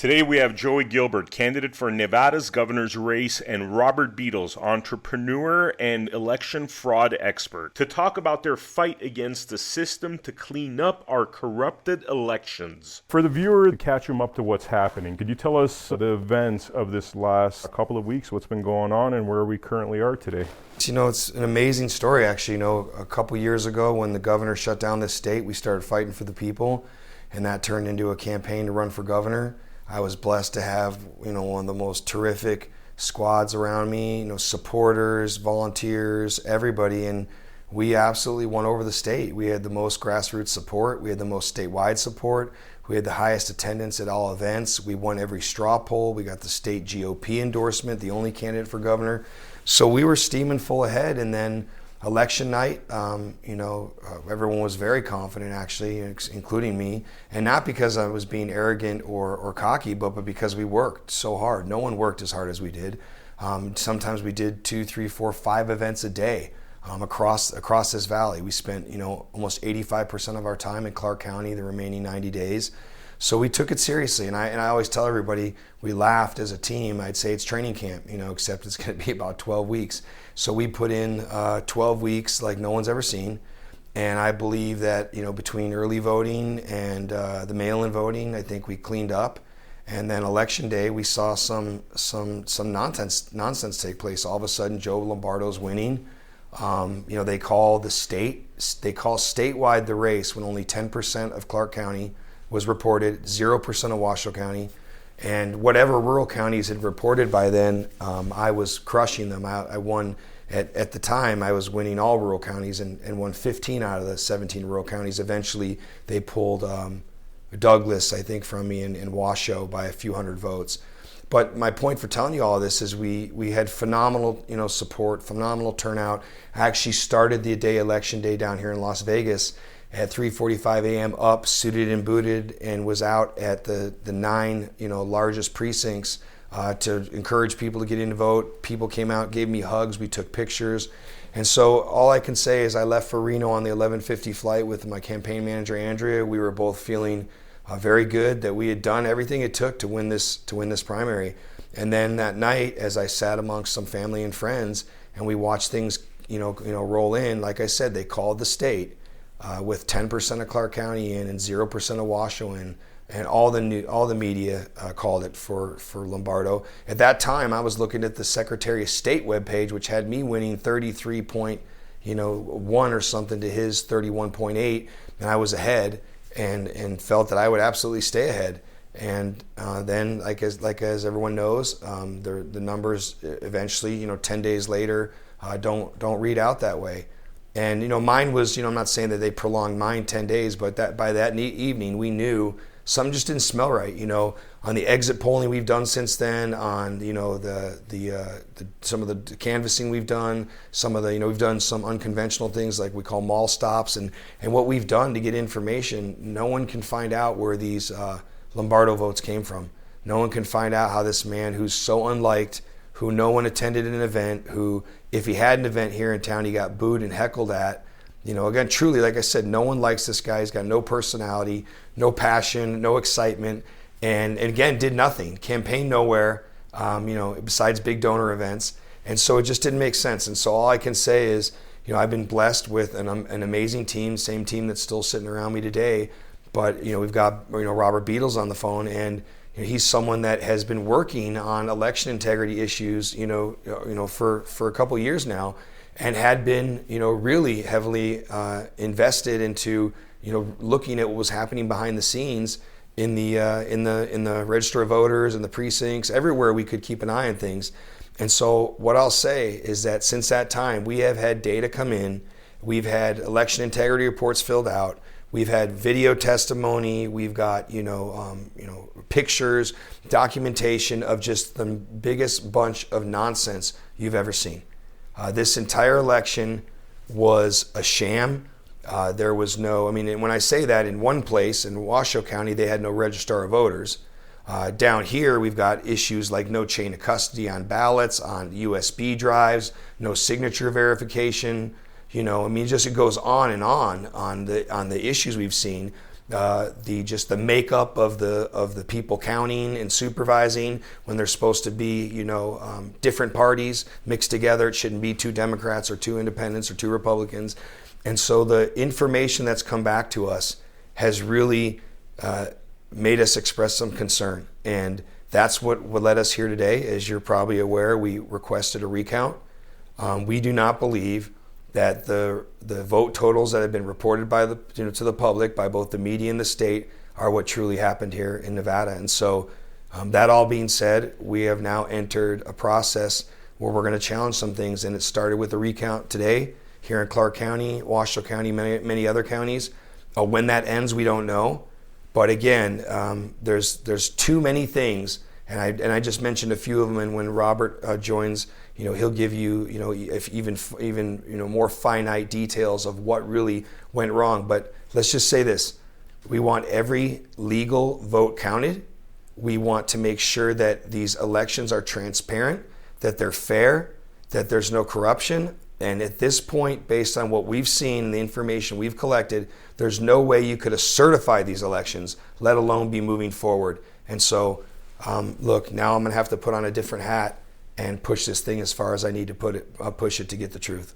Today we have Joey Gilbert, candidate for Nevada's governor's race, and Robert Beadles, entrepreneur and election fraud expert, to talk about their fight against the system to clean up our corrupted elections. For the viewer, to catch them up to what's happening, could you tell us the events of this last couple of weeks, what's been going on, and where we currently are today? You know, it's an amazing story, actually. You know, a couple years ago when the governor shut down this state, we started fighting for the people, and that turned into a campaign to run for governor. I was blessed to have, you know, one of the most terrific squads around me, you know, supporters, volunteers, everybody, and we absolutely won over the state. We had the most grassroots support. We had the most statewide support. We had the highest attendance at all events. We won every straw poll. We got the state GOP endorsement, the only candidate for governor. So we were steaming full ahead, and then election night, everyone was very confident, actually, including me, and not because I was being arrogant or cocky, but because we worked so hard. No one worked as hard as we did. Sometimes we did 2, 3, 4, 5 events a day across this valley. We spent, almost 85% of our time in Clark County the remaining 90 days. So we took it seriously, and I always tell everybody, we laughed as a team. I'd say it's training camp, except it's going to be about 12 weeks. So we put in 12 weeks like no one's ever seen, and I believe that between early voting and the mail-in voting, I think we cleaned up. And then election day, we saw some nonsense take place. All of a sudden, Joe Lombardo's winning. They call statewide the race when only 10% of Clark County was reported, 0% of Washoe County, and whatever rural counties had reported by then, I was crushing them. I won, at the time, I was winning all rural counties and won 15 out of the 17 rural counties. Eventually, they pulled Douglas, I think, from me in Washoe by a few hundred votes. But my point for telling you all of this is we had phenomenal support, phenomenal turnout. I actually started the day election day down here in Las Vegas at 3:45 a.m. up, suited and booted, and was out at the 9 largest precincts to encourage people to get in to vote. People came out, gave me hugs, we took pictures. And so all I can say is I left for Reno on the 11:50 flight with my campaign manager, Andrea. We were both feeling very good that we had done everything it took to win this primary. And then that night, as I sat amongst some family and friends and we watched things roll in, like I said, they called the state with 10% of Clark County in and 0% of Washoe in, and all the media called it for Lombardo. At that time, I was looking at the Secretary of State webpage, which had me winning 33.1 or something to his 31.8, and I was ahead, and felt that I would absolutely stay ahead. And then, like as everyone knows, the numbers eventually, 10 days later, don't read out that way. And mine was, I'm not saying that they prolonged mine 10 days, but that by that evening we knew something just didn't smell right. On the exit polling we've done since then, on some of the canvassing we've done, some of the we've done some unconventional things like we call mall stops, and what we've done to get information. No one can find out where these Lombardo votes came from. No one can find out how this man who's so unliked, who no one attended an event, who if he had an event here in town he got booed and heckled at. Again, truly, like I said, no one likes this guy. He's got no personality, no passion, no excitement, and again, did nothing. Campaigned nowhere, besides big donor events. And so it just didn't make sense. And so all I can say is, I've been blessed with an amazing team, same team that's still sitting around me today. But, we've got, Robert Beadles on the phone, and he's someone that has been working on election integrity issues, for a couple of years now, and had been, really heavily invested into, looking at what was happening behind the scenes in the register of voters and the precincts, everywhere we could keep an eye on things. And so what I'll say is that since that time, we have had data come in, we've had election integrity reports filled out, we've had video testimony, we've got pictures, documentation of just the biggest bunch of nonsense you've ever seen. This entire election was a sham. There was no, when I say that, in one place, in Washoe County, they had no registrar of voters. Down here, we've got issues like no chain of custody on ballots, on USB drives, no signature verification. It goes on and on the issues we've seen. the makeup of the people counting and supervising when there's supposed to be different parties mixed together. It shouldn't be 2 Democrats or 2 independents or 2 Republicans. And so the information that's come back to us has really made us express some concern. And that's what led us here today. As you're probably aware, we requested a recount. We do not believe that the vote totals that have been reported by to the public by both the media and the state are what truly happened here in Nevada. And so that all being said, we have now entered a process where we're going to challenge some things, and it started with a recount today here in Clark County, Washoe County, many other counties. When that ends, we don't know. But again, there's too many things, and I just mentioned a few of them. And when Robert joins, he'll give you, if even more finite details of what really went wrong. But let's just say this: we want every legal vote counted. We want to make sure that these elections are transparent, that they're fair, that there's no corruption. And at this point, based on what we've seen, the information we've collected, there's no way you could have certified these elections, let alone be moving forward. And so, look, now I'm going to have to put on a different hat and push this thing as far as I need to push it to get the truth.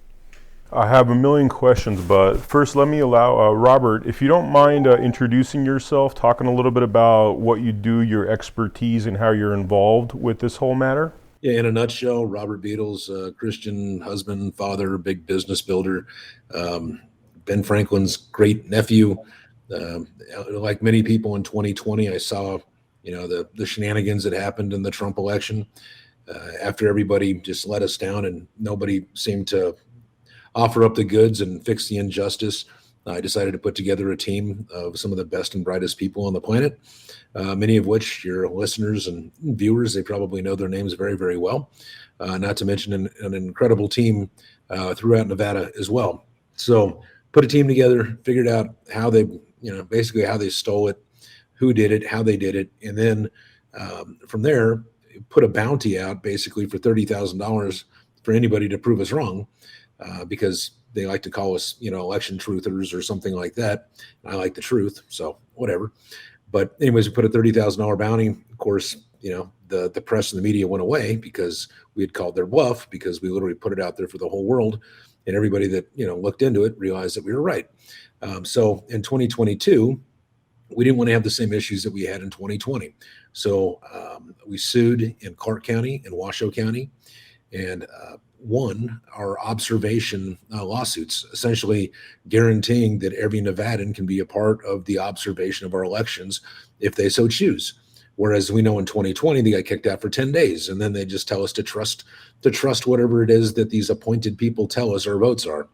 I have a million questions, but first let me allow Robert, if you don't mind introducing yourself, talking a little bit about what you do, your expertise, and how you're involved with this whole matter. Yeah, in a nutshell, Robert Beadles, Christian husband, father, big business builder, Ben Franklin's great nephew. Like many people in 2020, I saw, the shenanigans that happened in the Trump election. After everybody just let us down and nobody seemed to offer up the goods and fix the injustice, I decided to put together a team of some of the best and brightest people on the planet, many of which your listeners and viewers, they probably know their names very, very well, not to mention an incredible team throughout Nevada as well. So put a team together, figured out how they, basically how they stole it, who did it, how they did it. And then from there, put a bounty out basically for $30,000 for anybody to prove us wrong, because they like to call us, election truthers or something like that. I like the truth, so whatever. But anyways, we put a $30,000 bounty. Of course, the press and the media went away because we had called their bluff, because we literally put it out there for the whole world, and everybody that looked into it realized that we were right. So in 2022, we didn't want to have the same issues that we had in 2020. So we sued in Clark County and Washoe County, and won our observation lawsuits, essentially guaranteeing that every Nevadan can be a part of the observation of our elections if they so choose. Whereas we know in 2020, they got kicked out for 10 days. And then they just tell us to trust whatever it is that these appointed people tell us our votes are,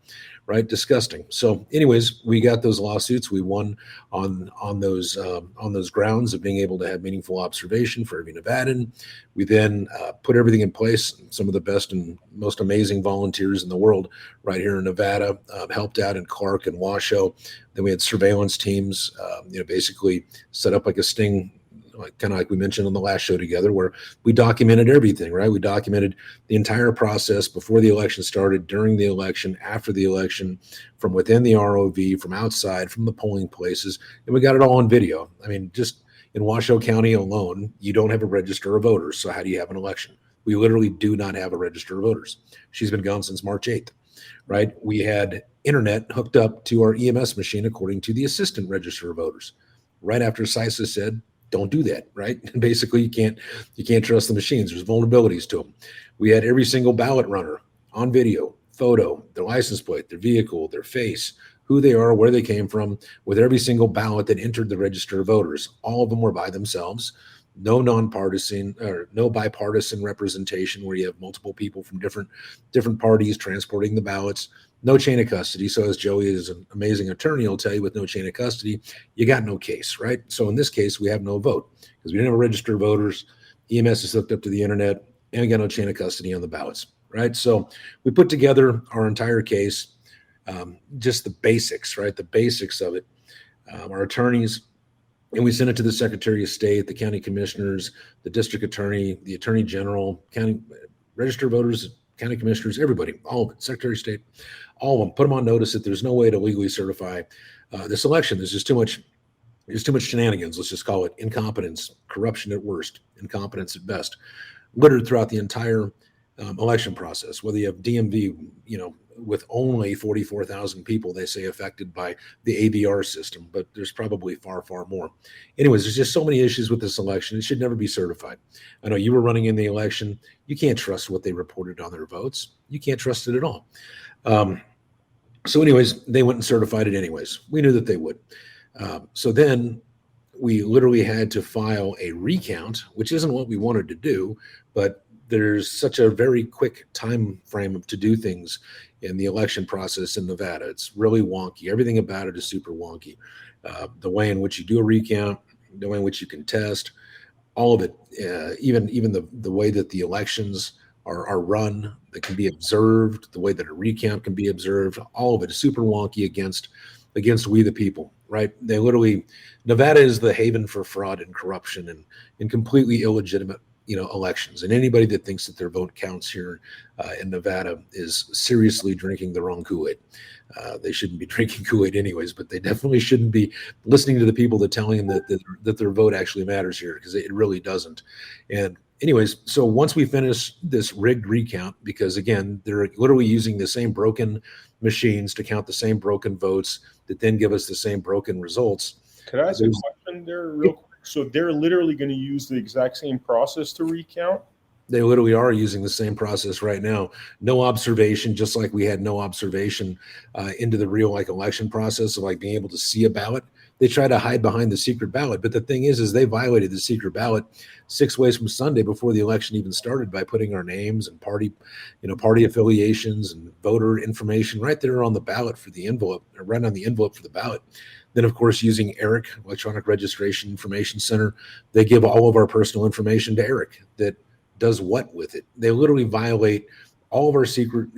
right? Disgusting. So anyways, we got those lawsuits. We won on those grounds of being able to have meaningful observation for every Nevadan. We then put everything in place. Some of the best and most amazing volunteers in the world right here in Nevada helped out in Clark and Washoe. Then we had surveillance teams, basically set up like a sting, kind of like we mentioned on the last show together, where we documented everything, right? We documented the entire process before the election started, during the election, after the election, from within the ROV, from outside, from the polling places, and we got it all on video. I mean, just in Washoe County alone, you don't have a register of voters. So how do you have an election? We literally do not have a register of voters. She's been gone since March 8th, right? We had internet hooked up to our EMS machine according to the assistant register of voters. Right after CISA said, don't do that, right? Basically, you can't trust the machines. There's vulnerabilities to them. We had every single ballot runner on video, photo, their license plate, their vehicle, their face, who they are, where they came from, with every single ballot that entered the register of voters. All of them were by themselves. No nonpartisan or no bipartisan representation where you have multiple people from different parties transporting the ballots. No chain of custody. So as Joey is an amazing attorney, will tell you, with no chain of custody, you got no case, right? So in this case, we have no vote because we didn't have a register of voters. EMS is hooked up to the internet, and we got no chain of custody on the ballots, right? So we put together our entire case, just the basics, right? The basics of it. Our attorneys, and we sent it to the Secretary of State, the county commissioners, the district attorney, the attorney general, county register of voters, county commissioners, everybody, all of it, Secretary of State, all of them, put them on notice that there's no way to legally certify this election. There's just too much There's too much shenanigans. Let's just call it incompetence, corruption at worst, incompetence at best, littered throughout the entire election process. Whether you have DMV, with only 44,000 people, they say, affected by the AVR system, but there's probably far, far more. Anyways, there's just so many issues with this election. It should never be certified. I know you were running in the election. You can't trust what they reported on their votes. You can't trust it at all. So anyways, they went and certified it anyways. We knew that they would. So then we literally had to file a recount, which isn't what we wanted to do, but there's such a very quick time frame to do things in the election process in Nevada. It's really wonky. Everything about it is super wonky. The way in which you do a recount, the way in which you contest, all of it, even the way that the elections are run, that can be observed, the way that a recount can be observed, all of it is super wonky against we the people, right? They literally, Nevada is the haven for fraud and corruption and completely illegitimate elections. And anybody that thinks that their vote counts here in Nevada is seriously drinking the wrong Kool-Aid. They shouldn't be drinking Kool-Aid anyways, but they definitely shouldn't be listening to the people that telling them that their vote actually matters here, because it really doesn't. And anyways, so once we finish this rigged recount, because again, they're literally using the same broken machines to count the same broken votes that then give us the same broken results. Could I ask a question there real quick? So they're literally going to use the exact same process to recount? They literally are using the same process right now. No observation, just like we had no observation into the real election process of being able to see a ballot. They try to hide behind the secret ballot. But the thing is they violated the secret ballot 6 ways from Sunday before the election even started by putting our names and party affiliations and voter information right there on the ballot for the envelope, or right on the envelope for the ballot. Then, of course, using ERIC, Electronic Registration Information Center, they give all of our personal information to ERIC that does what with it? They literally violate all of our secret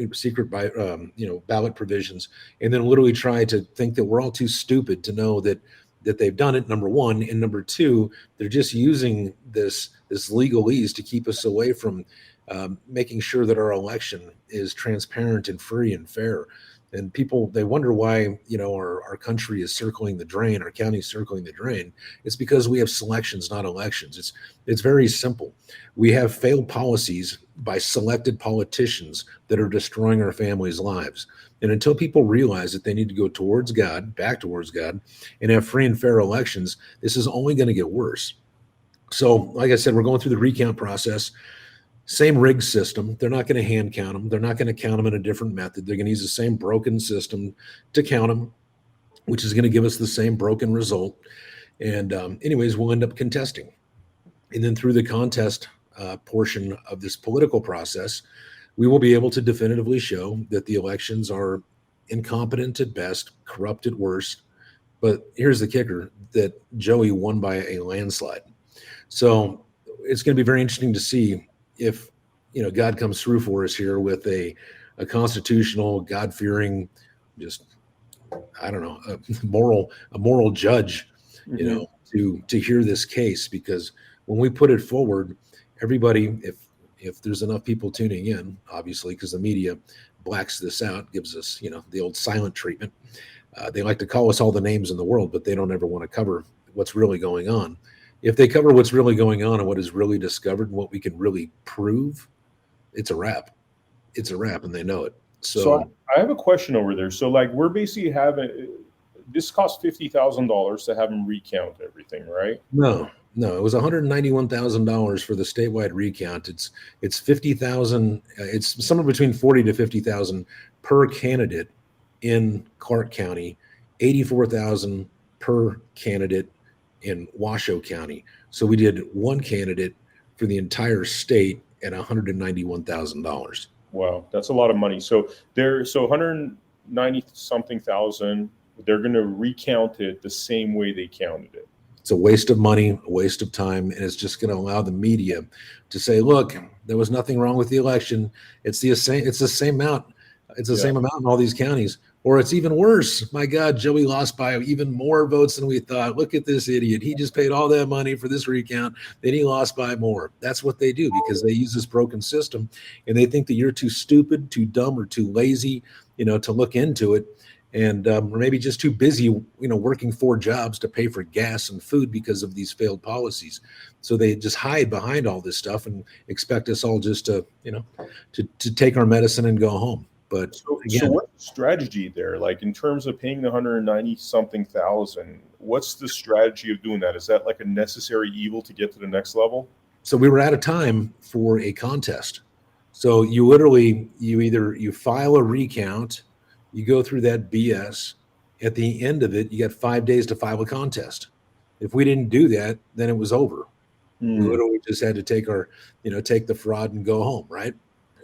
ballot provisions, and then literally try to think that we're all too stupid to know that they've done it, number one. And number two, they're just using this legalese to keep us away from making sure that our election is transparent and free and fair. And people, they wonder why, our country is circling the drain, our county is circling the drain. It's because we have selections, not elections. It's very simple. We have failed policies by selected politicians that are destroying our families' lives. And until people realize that they need to go towards God, back towards God, and have free and fair elections, this is only going to get worse. So, like I said, we're going through the recount process. Same rig system. They're not going to hand count them. They're not going to count them in a different method. They're going to use the same broken system to count them, which is going to give us the same broken result. And anyways, we'll end up contesting. And then through the contest portion of this political process, we will be able to definitively show that the elections are incompetent at best, corrupt at worst. But here's the kicker, that Joey won by a landslide. So it's going to be very interesting to see if God comes through for us here with a constitutional, God-fearing, just a moral judge, to hear this case. Because when we put it forward, everybody, if there's enough people tuning in, obviously, because the media blacks this out, gives us the old silent treatment. They like to call us all the names in the world, but they don't ever want to cover what's really going on. If they cover what's really going on and what is really discovered and what we can really prove, it's a wrap. It's a wrap, and they know it. So I have a question over there. So we're basically having, this cost $50,000 to have them recount everything, right? No, it was $191,000 for the statewide recount. It's $50,000. It's somewhere between $40,000 to $50,000 per candidate in Clark County, $84,000 per candidate in Washoe County. So we did one candidate for the entire state at $191,000. Wow, that's a lot of money. So 190 something thousand, they're going to recount it the same way they counted it. It's a waste of money, a waste of time, and it's just going to allow the media to say, look, there was nothing wrong with the election. It's the same amount. It's the same amount in all these counties. Or it's even worse. My God, Joey lost by even more votes than we thought. Look at this idiot. He just paid all that money for this recount. Then he lost by more. That's what they do, because they use this broken system, and they think that you're too stupid, too dumb, or too lazy, to look into it. and or maybe just too busy, working 4 jobs to pay for gas and food because of these failed policies. So they just hide behind all this stuff and expect us all just to, to take our medicine and go home. But So again, what's the strategy there? Like in terms of paying the 190 something thousand, what's the strategy of doing that? Is that like a necessary evil to get to the next level? so we were out of time for a contest. So you file a recount, you go through that BS. At the end of it, you got 5 days to file a contest. If we didn't do that, then it was over. We literally just had to take the fraud and go home, right?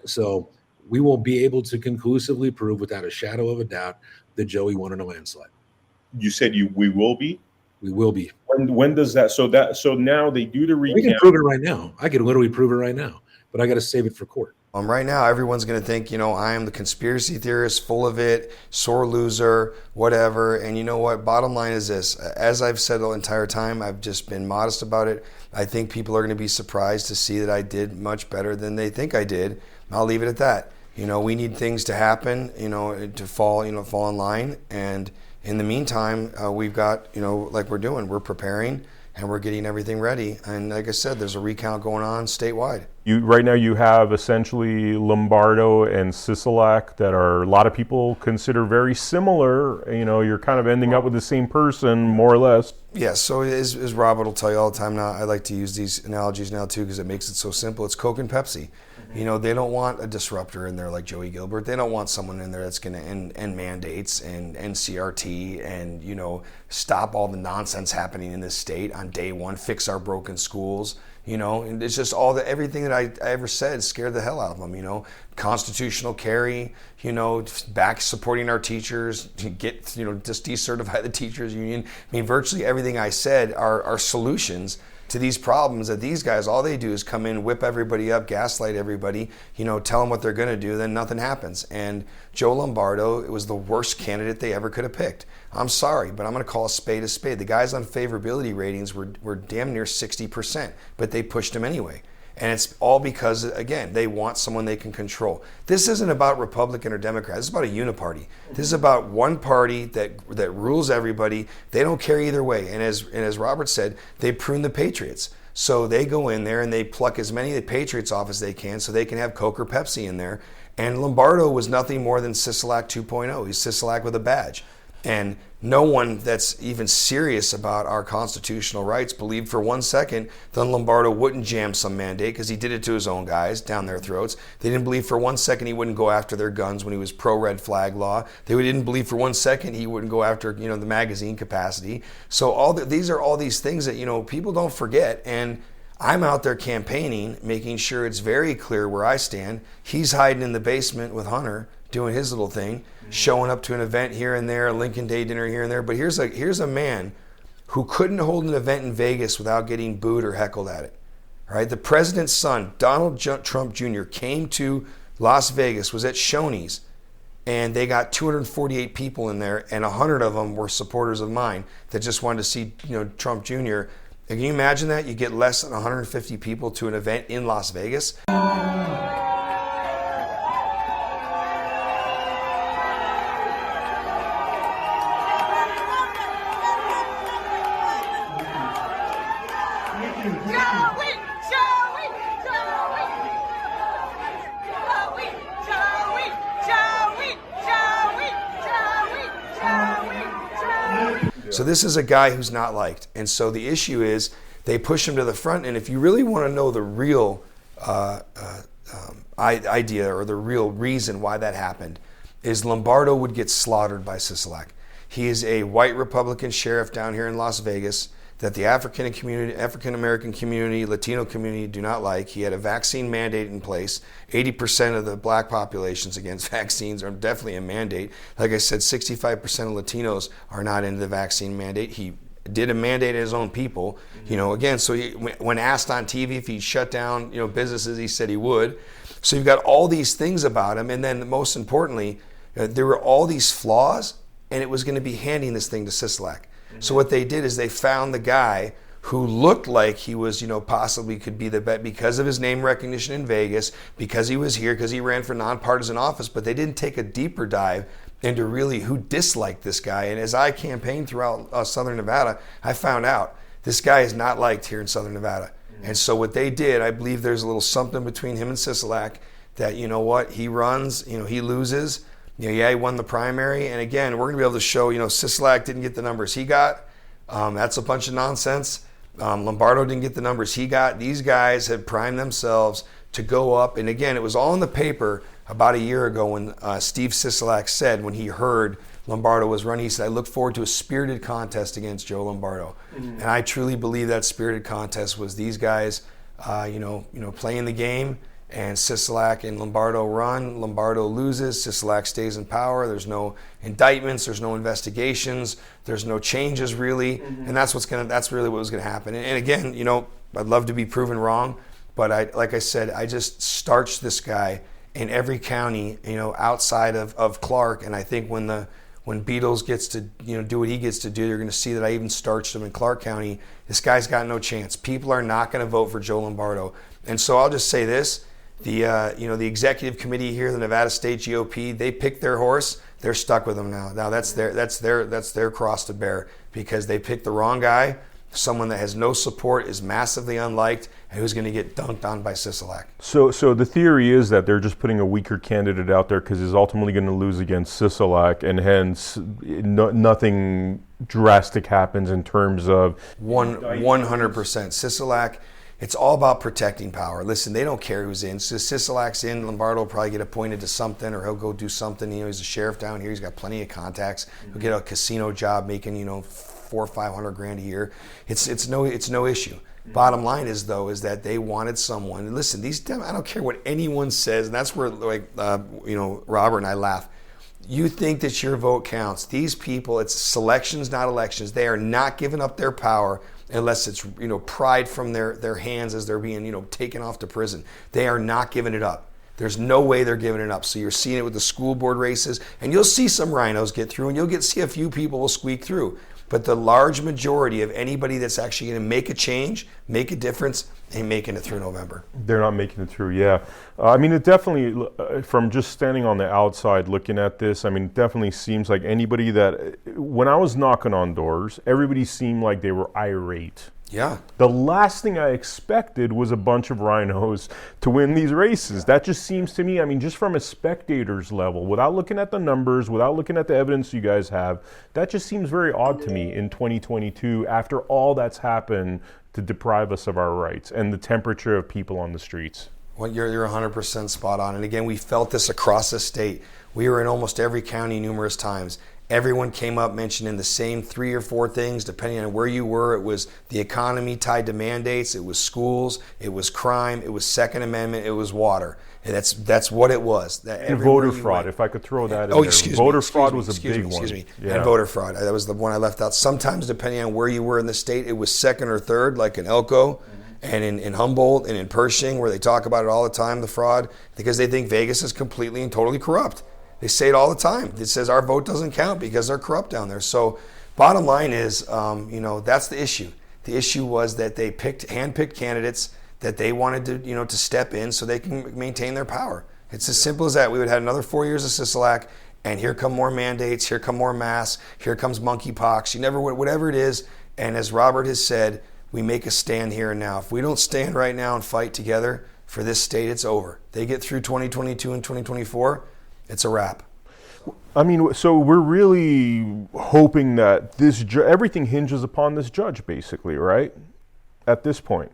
So we will be able to conclusively prove without a shadow of a doubt that Joey won in a landslide. You said we will be? We will be. When does that? So now they do the We can recount. prove it right now. I could literally prove it right now, but I got to save it for court. Right now, everyone's going to think, I am the conspiracy theorist, full of it, sore loser, whatever. And you know what? Bottom line is this. As I've said the entire time, I've just been modest about it. I think people are going to be surprised to see that I did much better than they think I did. I'll leave it at that. We need things to happen, to fall in line. And in the meantime, we've got, like we're preparing and we're getting everything ready. And like I said, there's a recount going on statewide. Right now you have essentially Lombardo and Sisolak that are a lot of people consider very similar. You're kind of ending up with the same person, more or less. Yeah, so as Robert will tell you all the time now, I like to use these analogies now too because it makes it so simple. It's Coke and Pepsi. They don't want a disruptor in there like Joey Gilbert. They don't want someone in there that's going to end mandates and CRT and, stop all the nonsense happening in this state on day one, fix our broken schools. And it's just everything that I ever said scared the hell out of them, constitutional carry, back supporting our teachers, just decertify the teachers union. Virtually everything I said are solutions to these problems that these guys, all they do is come in, whip everybody up, gaslight everybody, tell them what they're going to do, then nothing happens. And Joe Lombardo, it was the worst candidate they ever could have picked. I'm sorry, but I'm going to call a spade a spade. The guy's unfavorability ratings were damn near 60%, but they pushed him anyway. And it's all because, again, they want someone they can control. This isn't about Republican or Democrat. This is about a uniparty. This is about one party that rules everybody. They don't care either way. And as Robert said, they prune the Patriots. So they go in there and they pluck as many of the Patriots off as they can so they can have Coke or Pepsi in there. And Lombardo was nothing more than Sisolak 2.0. He's Sisolak with a badge. And no one that's even serious about our constitutional rights believed for 1 second that Lombardo wouldn't jam some mandate because he did it to his own guys down their throats. They didn't believe for 1 second he wouldn't go after their guns when he was pro-red flag law. They didn't believe for 1 second he wouldn't go after the magazine capacity. So these are all these things that people don't forget. And I'm out there campaigning, making sure it's very clear where I stand. He's hiding in the basement with Hunter, doing his little thing, showing up to an event here and there, a Lincoln Day dinner here and there. But here's a man who couldn't hold an event in Vegas without getting booed or heckled at it. All right, the president's son, Donald Trump Jr., came to Las Vegas, was at Shoney's, and they got 248 people in there, and 100 of them were supporters of mine that just wanted to see Trump Jr. Can you imagine that? You get less than 150 people to an event in Las Vegas. So this is a guy who's not liked. And so the issue is they push him to the front. And if you really want to know the real idea or the real reason why that happened is Lombardo would get slaughtered by Sisolak. He is a white Republican sheriff down here in Las Vegas that the African-American community, Latino community do not like. He had a vaccine mandate in place. 80% of the black populations against vaccines are definitely a mandate. Like I said, 65% of Latinos are not into the vaccine mandate. He did a mandate at his own people, again, so when asked on TV if he'd shut down, businesses, he said he would. So you've got all these things about him. And then most importantly, there were all these flaws, and it was going to be handing this thing to Sisolak. So what they did is they found the guy who looked like he was, possibly could be the bet because of his name recognition in Vegas, because he was here, because he ran for nonpartisan office, but they didn't take a deeper dive into really who disliked this guy. And as I campaigned throughout Southern Nevada, I found out this guy is not liked here in Southern Nevada. And so what they did, I believe there's a little something between him and Sisolak that, he runs, he loses. He won the primary. And again, we're going to be able to show, Sisolak didn't get the numbers he got. That's a bunch of nonsense. Lombardo didn't get the numbers he got. These guys have primed themselves to go up. And again, it was all in the paper about a year ago when Steve Sisolak said, when he heard Lombardo was running, he said, I look forward to a spirited contest against Joe Lombardo. And I truly believe that spirited contest was these guys, playing the game, and Sisolak and Lombardo run. Lombardo loses. Sisolak stays in power. There's no indictments. There's no investigations. There's no changes really. And that's really what was going to happen. And again, I'd love to be proven wrong, but like I said, I just starched this guy in every county, outside of Clark. And I think when Beadles gets to do what he gets to do, you're going to see that I even starched him in Clark County. This guy's got no chance. People are not going to vote for Joe Lombardo. And so I'll just say this. The executive committee here, the Nevada State GOP, they picked their horse. They're stuck with him now. Now that's their cross to bear, because they picked the wrong guy, someone that has no support, is massively unliked, and who's going to get dunked on by Sisolak. So the theory is that they're just putting a weaker candidate out there because he's ultimately going to lose against Sisolak, and hence nothing drastic happens in terms of 100%. Sisolak. It's all about protecting power. Listen, they don't care who's in. So Sisolak's in, Lombardo will probably get appointed to something, or he'll go do something. He's a sheriff down here. He's got plenty of contacts. He'll get a casino job making, $400,000 or $500,000 a year. It's no issue. Bottom line is that they wanted someone. And listen, I don't care what anyone says, and that's where Robert and I laugh. You think that your vote counts. These people, it's selections, not elections. They are not giving up their power unless it's pried from their hands as they're being taken off to prison. They are not giving it up. There's no way they're giving it up. So you're seeing it with the school board races, and you'll see some rhinos get through, and you'll see a few people will squeak through. But the large majority of anybody that's actually going to make a change, make a difference, ain't making it through November. They're not making it through, yeah. It definitely, from just standing on the outside looking at this, it definitely seems like anybody that, when I was knocking on doors, everybody seemed like they were irate. Yeah. The last thing I expected was a bunch of rhinos to win these races. That just seems to me, just from a spectator's level, without looking at the numbers, without looking at the evidence you guys have, that just seems very odd to me in 2022 after all that's happened to deprive us of our rights and the temperature of people on the streets. Well, you're 100% spot on. And again, we felt this across the state. We were in almost every county numerous times. Everyone came up mentioning the same 3 or 4 things, depending on where you were. It was the economy tied to mandates. It was schools. It was crime. It was Second Amendment. It was water. And that's what it was. And voter fraud, if I could throw that in there. Voter fraud was a big one. Yeah. And voter fraud. That was the one I left out. Sometimes, depending on where you were in the state, it was second or third, like in Elko and in Humboldt and in Pershing, where they talk about it all the time, the fraud, because they think Vegas is completely and totally corrupt. They say it all the time. It says our vote doesn't count because they're corrupt down there. So bottom line is, that's the issue. The issue was that they handpicked candidates that they wanted to, to step in so they can maintain their power. It's as simple as that. We would have had another 4 years of Sisolak, and here come more mandates, here come more masks, here comes monkeypox, whatever it is. And as Robert has said, we make a stand here and now. If we don't stand right now and fight together for this state, it's over. They get through 2022 and 2024, it's a wrap. So we're really hoping that everything hinges upon this judge, basically, right? At this point.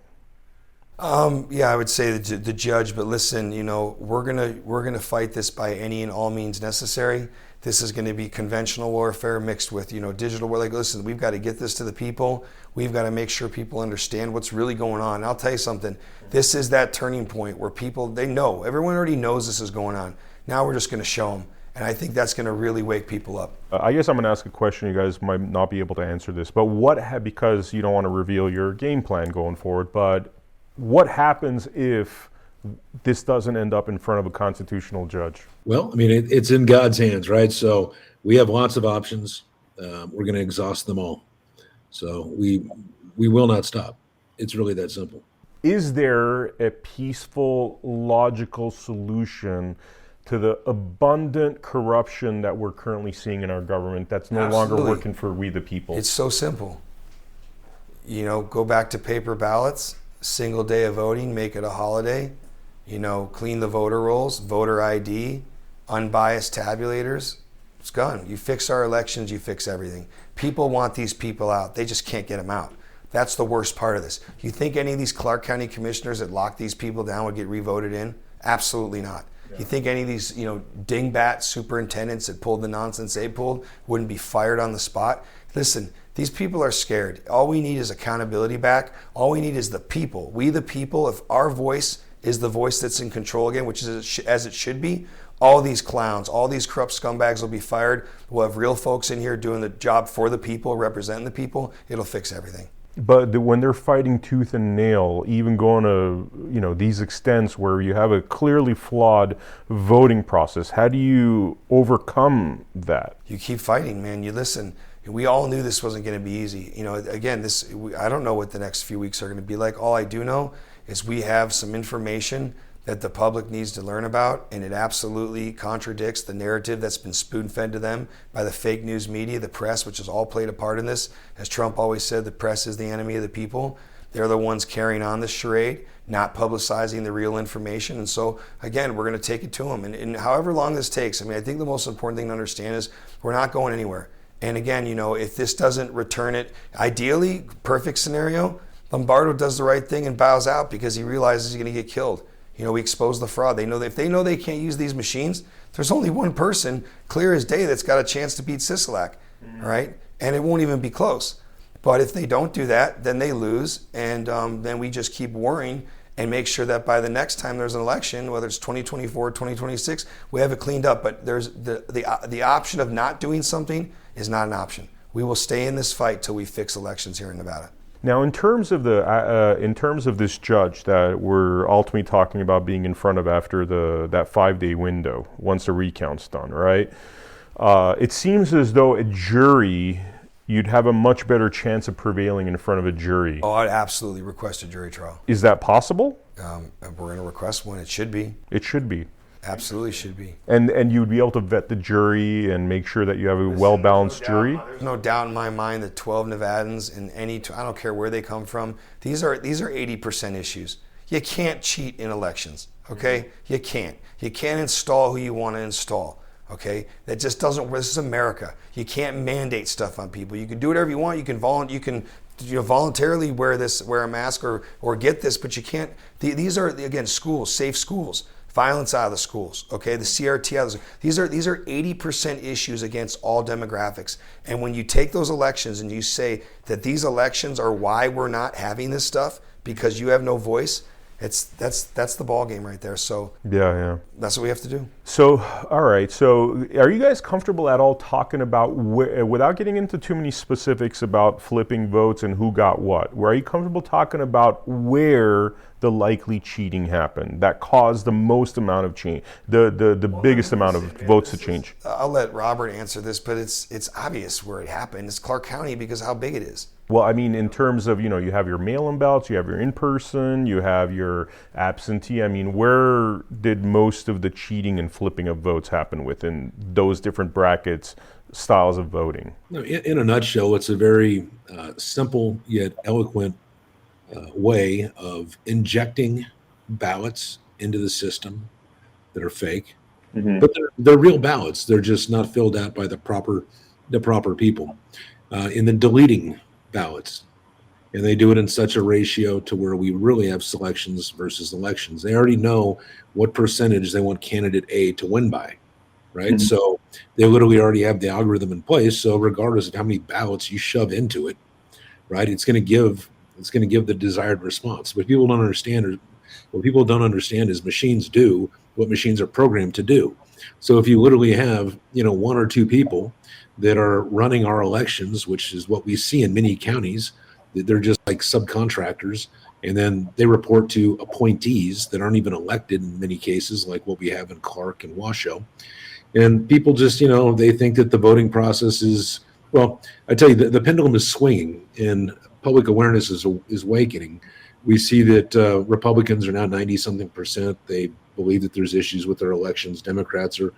Yeah, I would say the judge, but listen, we're gonna fight this by any and all means necessary. This is going to be conventional warfare mixed with, digital warfare. Listen, we've got to get this to the people. We've got to make sure people understand what's really going on. And I'll tell you something. This is that turning point where they know. Everyone already knows this is going on. Now we're just going to show them. And I think that's going to really wake people up. I guess I'm going to ask a question. You guys might not be able to answer this, but because you don't want to reveal your game plan going forward, but what happens if this doesn't end up in front of a constitutional judge? Well, it's in God's hands, right? So we have lots of options. We're going to exhaust them all. So we will not stop. It's really that simple. Is there a peaceful, logical solution to the abundant corruption that we're currently seeing in our government that's no longer working for we the people? It's so simple. Go back to paper ballots, single day of voting, make it a holiday, clean the voter rolls, voter ID, unbiased tabulators. It's gone. You fix our elections, you fix everything. People want these people out. They just can't get them out. That's the worst part of this. You think any of these Clark County commissioners that locked these people down would get revoted in? Absolutely not. Yeah. You think any of these, dingbat superintendents that pulled the nonsense they pulled wouldn't be fired on the spot? Listen, these people are scared. All we need is accountability back. All we need is the people. We the people, if our voice is the voice that's in control again, which is as it should be, all these clowns, all these corrupt scumbags will be fired. We'll have real folks in here doing the job for the people, representing the people. It'll fix everything. But when they're fighting tooth and nail, even going to these extents where you have a clearly flawed voting process, how do you overcome that? You keep fighting, man. You listen. We all knew this wasn't going to be easy. Again, I don't know what the next few weeks are going to be like. All I do know is we have some information that the public needs to learn about, and it absolutely contradicts the narrative that's been spoon-fed to them by the fake news media, the press, which has all played a part in this. As Trump always said, the press is the enemy of the people. They're the ones carrying on this charade, not publicizing the real information. And so, again, we're going to take it to them. And however long this takes, I think the most important thing to understand is we're not going anywhere. And again, if this doesn't return it, ideally, perfect scenario, Lombardo does the right thing and bows out because he realizes he's going to get killed. We expose the fraud. They know that if they know they can't use these machines, there's only one person, clear as day, that's got a chance to beat Sisolak, right? And it won't even be close. But if they don't do that, then they lose, and then we just keep worrying and make sure that by the next time there's an election, whether it's 2024 or 2026, we have it cleaned up. But there's the option of not doing something is not an option. We will stay in this fight till we fix elections here in Nevada. Now, in terms of this judge that we're ultimately talking about being in front of after that 5-day window, once the recount's done, right? It seems as though a jury, you'd have a much better chance of prevailing in front of a jury. Oh, I'd absolutely request a jury trial. Is that possible? We're going to request one. It should be. It should be. Absolutely should be. And you would be able to vet the jury and make sure that you have a well-balanced jury? There's no doubt in my mind that 12 Nevadans in I don't care where they come from, these are 80% issues. You can't cheat in elections, okay? You can't. You can't install who you want to install, okay? That just doesn't, this is America. You can't mandate stuff on people. You can do whatever you want. You can voluntarily wear a mask or get this, but you can't. These are, again, schools, safe schools. Violence out of the schools, okay? The CRT out of the schools. These are 80% issues against all demographics. And when you take those elections and you say that these elections are why we're not having this stuff because you have no voice, that's the ball game right there. So yeah, that's what we have to do. So all right. So are you guys comfortable at all talking about without getting into too many specifics about flipping votes and who got what? Are you comfortable talking about where the likely cheating happened that caused the most amount of change, the biggest amount of votes to change? I'll let Robert answer this, but it's obvious where it happened. It's Clark County because of how big it is. Well, in terms of, you have your mail-in ballots, you have your in-person, you have your absentee. Where did most of the cheating and flipping of votes happen within those different brackets, styles of voting? In a nutshell, it's a very simple yet eloquent way of injecting ballots into the system that are fake. Mm-hmm. But they're real ballots. They're just not filled out by the proper people. In the deleting ballots, and they do it in such a ratio to where we really have selections versus elections. They already know what percentage they want candidate A to win by, right? Mm-hmm. So they literally already have the algorithm in place. So regardless of how many ballots you shove into it, right, it's going to give the desired response. What people don't understand is machines do what machines are programmed to do. So if you literally have, one or two people that are running our elections, which is what we see in many counties, they're just like subcontractors, and then they report to appointees that aren't even elected in many cases, like what we have in Clark and Washoe. And people just, they think that the voting process is, well, I tell you, the pendulum is swinging in public awareness is awakening. We see that Republicans are now 90-something%. They believe that there's issues with their elections. Democrats are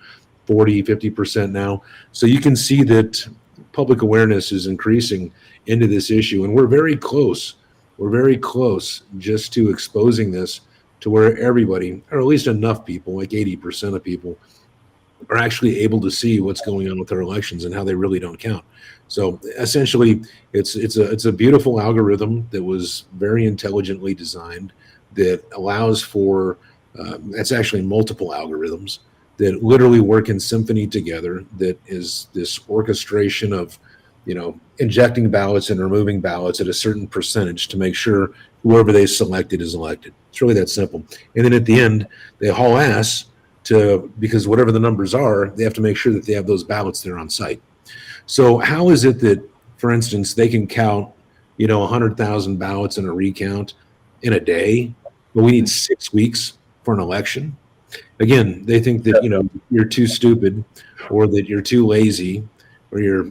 40-50% now. So you can see that public awareness is increasing into this issue, and we're very close. We're very close just to exposing this to where everybody, or at least enough people, like 80% of people, are actually able to see what's going on with their elections and how they really don't count. So essentially, it's a beautiful algorithm that was very intelligently designed that allows for that's actually multiple algorithms that literally work in symphony together. That is this orchestration of, injecting ballots and removing ballots at a certain percentage to make sure whoever they selected is elected. It's really that simple. And then at the end, they haul ass because whatever the numbers are, they have to make sure that they have those ballots there on site. So how is it that, for instance, they can count, 100,000 ballots in a recount in a day, but we need 6 weeks for an election? Again, they think that, you're too stupid, or that you're too lazy, or you're,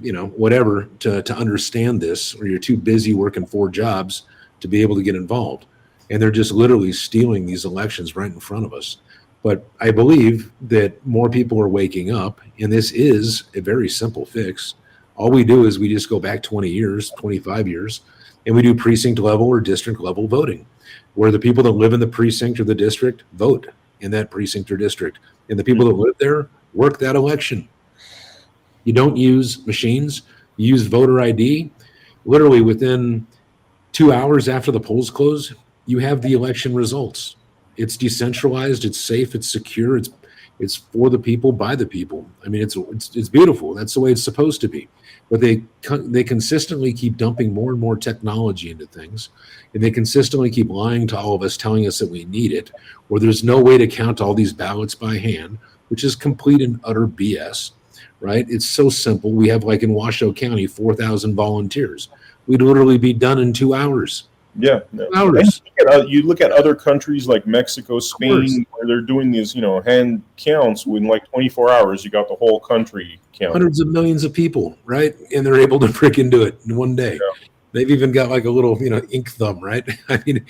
whatever to understand this, or you're too busy working 4 jobs to be able to get involved. And they're just literally stealing these elections right in front of us. But I believe that more people are waking up, and this is a very simple fix. All we do is we just go back 20 years, 25 years, and we do precinct level or district level voting, where the people that live in the precinct or the district vote in that precinct or district. And the people that live there work that election. You don't use machines, you use voter ID. Literally within 2 hours after the polls close, you have the election results. It's decentralized, it's safe, it's secure, it's for the people, by the people. I mean, it's beautiful. That's the way it's supposed to be. But they consistently keep dumping more and more technology into things, and they consistently keep lying to all of us, telling us that we need it, or there's no way to count all these ballots by hand, which is complete and utter BS, right? It's so simple. We have, like in Washoe County, 4,000 volunteers. We'd literally be done in 2 hours. Yeah. 2 hours. You look at other countries like Mexico, Spain, where they're doing these, hand counts. In like 24 hours, you got the whole country counted. Hundreds of millions of people, right? And they're able to freaking do it in one day. Yeah. They've even got like a little, ink thumb, right? I mean,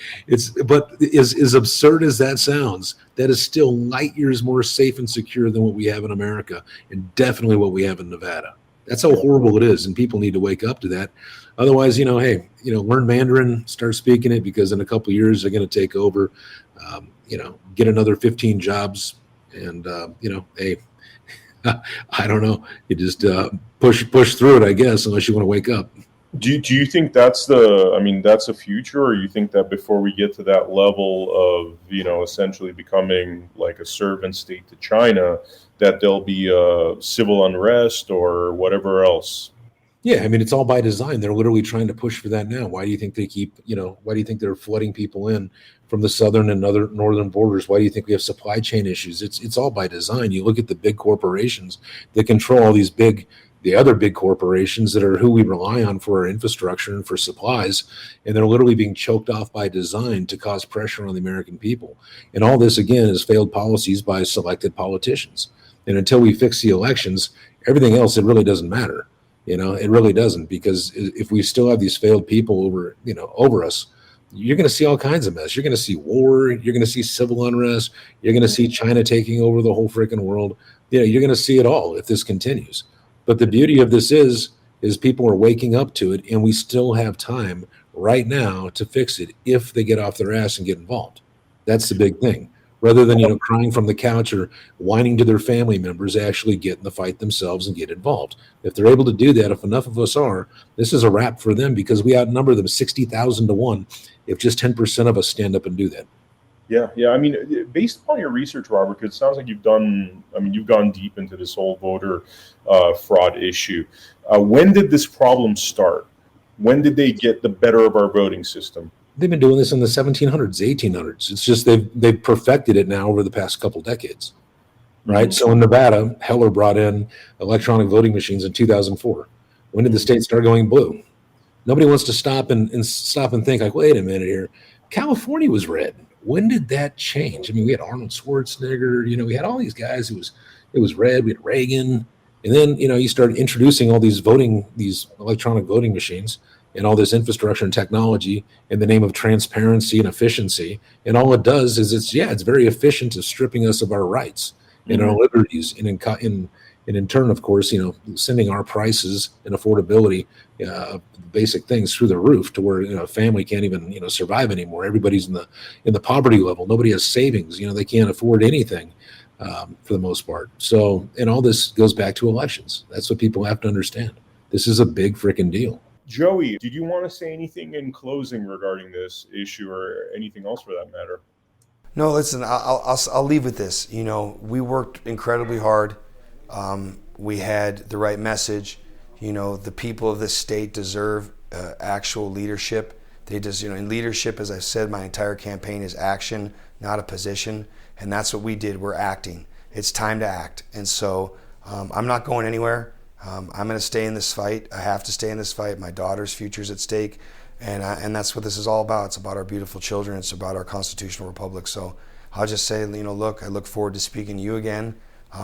but as absurd as that sounds, that is still light years more safe and secure than what we have in America, and definitely what we have in Nevada. That's how horrible it is, and people need to wake up to that. Otherwise, learn Mandarin, start speaking it, because in a couple of years they're going to take over. Get another 15 jobs, and hey, I don't know. You just push through it, I guess, unless you want to wake up. Do you think that's a future, or you think that before we get to that level of, essentially becoming like a servant state to China, that there'll be civil unrest or whatever else? Yeah, I mean, it's all by design. They're literally trying to push for that now. Why do you think they keep, why do you think they're flooding people in from the southern and other northern borders? Why do you think we have supply chain issues? It's all by design. You look at the big corporations that control all these the other big corporations that are who we rely on for our infrastructure and for supplies, and they're literally being choked off by design to cause pressure on the American people. And all this, again, is failed policies by selected politicians. And until we fix the elections, everything else, it really doesn't matter. It really doesn't, because if we still have these failed people over us, you're going to see all kinds of mess. You're going to see war. You're going to see civil unrest. You're going to see China taking over the whole freaking world. You're going to see it all if this continues. But the beauty of this is people are waking up to it, and we still have time right now to fix it if they get off their ass and get involved. That's the big thing. Rather than, crying from the couch or whining to their family members, they actually get in the fight themselves and get involved. If they're able to do that, if enough of us are, this is a wrap for them, because we outnumber them 60,000 to 1 if just 10% of us stand up and do that. Yeah. I mean, based upon your research, Robert, because it sounds like you've gone deep into this whole voter fraud issue. When did this problem start? When did they get the better of our voting system? They've been doing this in the 1700s, 1800s. It's just they've perfected it now over the past couple decades, right? Mm-hmm. So in Nevada, Heller brought in electronic voting machines in 2004. When did the state start going blue? Nobody wants to stop and think like, wait a minute here. California was red. When did that change? I mean, we had Arnold Schwarzenegger. We had all these guys. It was red. We had Reagan, and then you started introducing all these electronic voting machines. and all this infrastructure and technology in the name of transparency and efficiency. And all it does is it's very efficient at stripping us of our rights and our liberties, and in turn, of course, sending our prices and affordability, basic things through the roof to where a family can't even survive anymore. Everybody's in the poverty level. Nobody has savings. They can't afford anything for the most part. So, and all this goes back to elections. That's what people have to understand. This is a big freaking deal. Joey, did you want to say anything in closing regarding this issue, or anything else for that matter? No, listen, I'll leave with this. We worked incredibly hard. We had the right message. The people of this state deserve actual leadership. They just, in leadership, as I said, my entire campaign is action, not a position. And that's what we did. We're acting. It's time to act. And so I'm not going anywhere. I'm going to stay in this fight. I have to stay in this fight. My daughter's future's at stake. And that's what this is all about. It's about our beautiful children. It's about our constitutional republic. So I'll just say, look, I look forward to speaking to you again.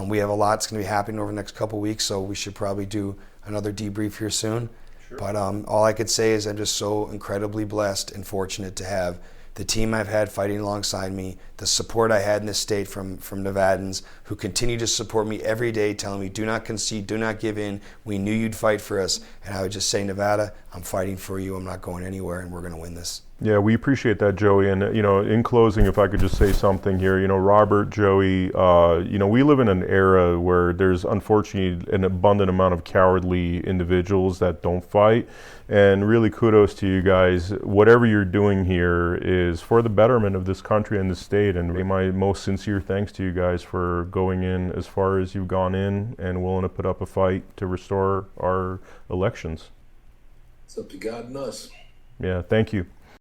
We have a lot that's going to be happening over the next couple of weeks, so we should probably do another debrief here soon. Sure. But all I could say is I'm just so incredibly blessed and fortunate to have the team I've had fighting alongside me, the support I had in this state from Nevadans who continue to support me every day, telling me, do not concede, do not give in. We knew you'd fight for us. And I would just say, Nevada, I'm fighting for you. I'm not going anywhere, and we're going to win this. Yeah, we appreciate that, Joey. And, in closing, if I could just say something here, Robert, Joey, we live in an era where there's unfortunately an abundant amount of cowardly individuals that don't fight. And really kudos to you guys. Whatever you're doing here is for the betterment of this country and the state. And my most sincere thanks to you guys for going in as far as you've gone in and willing to put up a fight to restore our elections. It's up to God and us. Yeah, thank you.